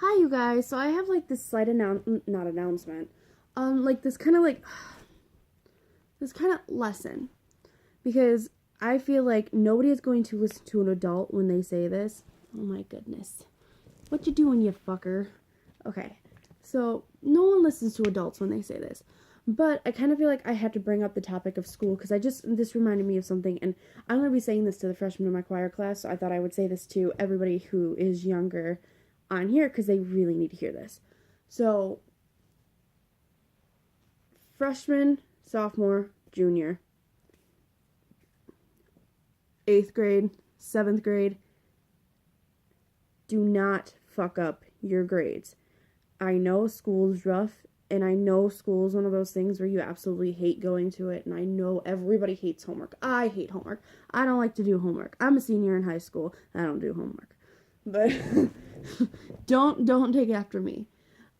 Hi, you guys. So I have like this slight not announcement, like this kind of lesson because I feel like nobody is going to listen to an adult when they say this. Oh my goodness, what you doing, you fucker? Okay, so no one listens to adults when they say this, but I kind of feel like I had to bring up the topic of school because this reminded me of something, and I'm gonna be saying this to the freshmen in my choir class. So I thought I would say this to everybody who is younger on here because they really need to hear this. So, freshman, sophomore, junior, 8th grade, 7th grade, do not fuck up your grades. I know school's rough, and I know school's one of those things where you absolutely hate going to it, and I know everybody hates homework. I hate homework. I don't like to do homework. I'm a senior in high school. I don't do homework. But don't take after me.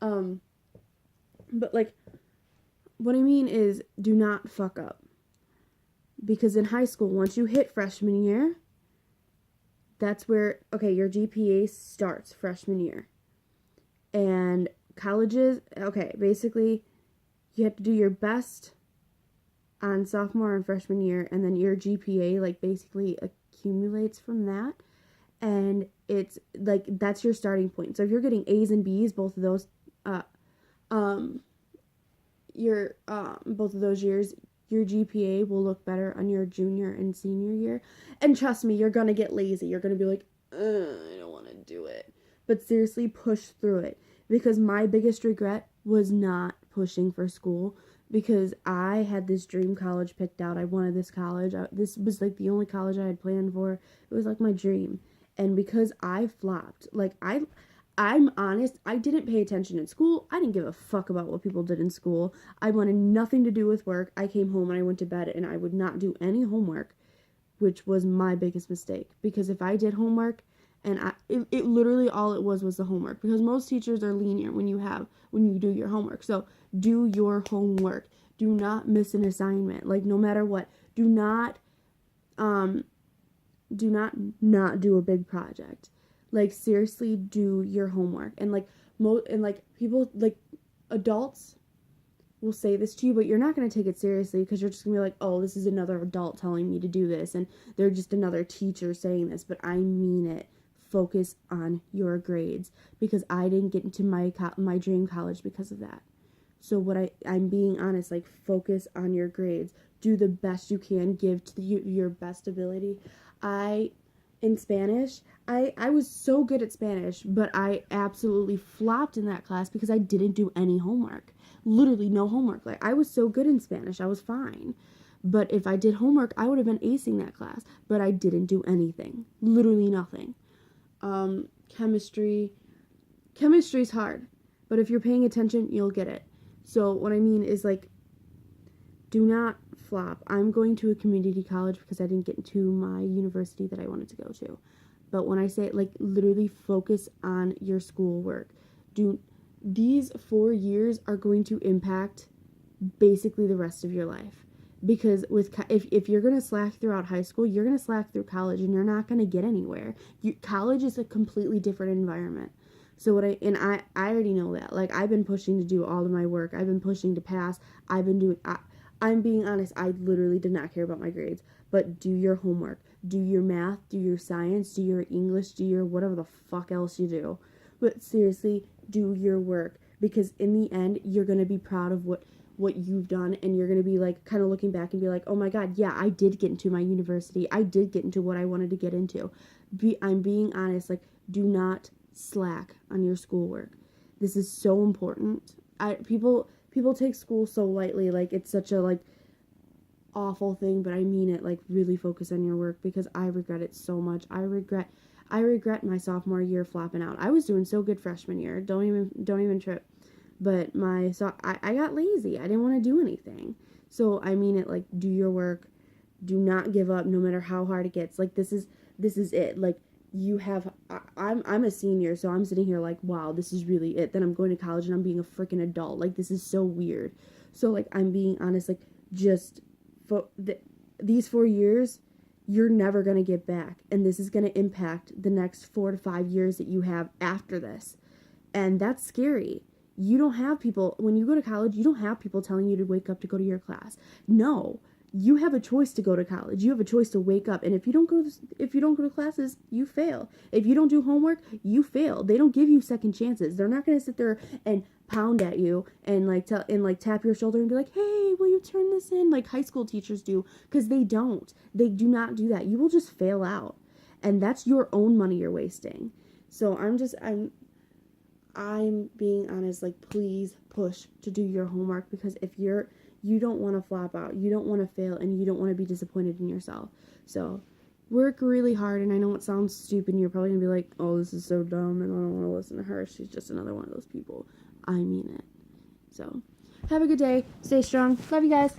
But like what I mean is do not fuck up. Because in high school, once you hit freshman year, that's where your GPA starts freshman year. And colleges, basically you have to do your best on sophomore and freshman year, and then your GPA like basically accumulates from that. And it's like that's your starting point. So if you're getting A's and B's, both of those both of those years, your GPA will look better on your junior and senior year. And trust me, you're gonna get lazy. You're gonna be like, I don't want to do it. But seriously, push through it. Because my biggest regret was not pushing for school. Because I had this dream college picked out. I wanted this college. This was like the only college I had planned for. It was like my dream. And because I flopped, I'm honest, I didn't pay attention in school. I didn't give a fuck about what people did in school. I wanted nothing to do with work. I came home and I went to bed and I would not do any homework, which was my biggest mistake. Because if I did homework and it literally all it was the homework. Because most teachers are lenient when you do your homework. So do your homework. Do not miss an assignment. Like no matter what. Do not not do a big project. Like seriously, do your homework. And people like adults will say this to you, but you're not going to take it seriously because you're just going to be like, oh, this is another adult telling me to do this, and they're just another teacher saying this. But I mean it. Focus on your grades, because I didn't get into my dream college because of that. So I'm being honest, like focus on your grades. Do the best you can, give to your best ability. In Spanish, I was so good at Spanish, but I absolutely flopped in that class because I didn't do any homework. Literally no homework. Like I was so good in Spanish, I was fine. But if I did homework, I would have been acing that class. But I didn't do anything. Literally nothing. Chemistry. Chemistry's hard. But if you're paying attention, you'll get it. So what I mean is like, do not flop. I'm going to a community college because I didn't get into my university that I wanted to go to. But when I say like literally focus on your schoolwork. These 4 years are going to impact basically the rest of your life. Because if you're going to slack throughout high school, you're going to slack through college and you're not going to get anywhere. College is a completely different environment. So I already know that. Like I've been pushing to do all of my work. I've been pushing to pass. I'm being honest, I literally did not care about my grades. But do your homework. Do your math, do your science, do your English, do your whatever the fuck else you do. But seriously, do your work. Because in the end, you're going to be proud of what you've done, and you're going to be like kind of looking back and be like, oh my god, yeah, I did get into my university. I did get into what I wanted to get into. I'm being honest, like do not slack on your schoolwork. This is so important. People take school so lightly, like it's such a like awful thing, but I mean it. Like really focus on your work, because I regret it so much. I regret my sophomore year flopping out. I was doing so good freshman year. Don't even trip. But I got lazy. I didn't want to do anything. So I mean it. Like do your work. Do not give up no matter how hard it gets. Like this is it. Like I'm a senior, so I'm sitting here like, wow, this is really it. Then I'm going to college and I'm being a freaking adult. Like this is so weird. So like I'm being honest, like just these 4 years you're never going to get back, and this is going to impact the next 4 to 5 years that you have after this. And that's scary. You don't have people, when you go to college, you don't have people telling you to wake up to go to your class. No, you have a choice to go to college. You have a choice to wake up. And if you don't go to classes, you fail. If you don't do homework, you fail. They don't give you second chances. They're not going to sit there and pound at you and tap your shoulder and be like, "Hey, will you turn this in?" like high school teachers do, because they don't. They do not do that. You will just fail out. And that's your own money you're wasting. So I'm being honest, like, please push to do your homework, because if you don't want to flop out, you don't want to fail, and you don't want to be disappointed in yourself. So work really hard. And I know it sounds stupid, and you're probably gonna be like, "Oh, this is so dumb, and I don't want to listen to her. She's just another one of those people." I mean it. So have a good day. Stay strong. Love you guys.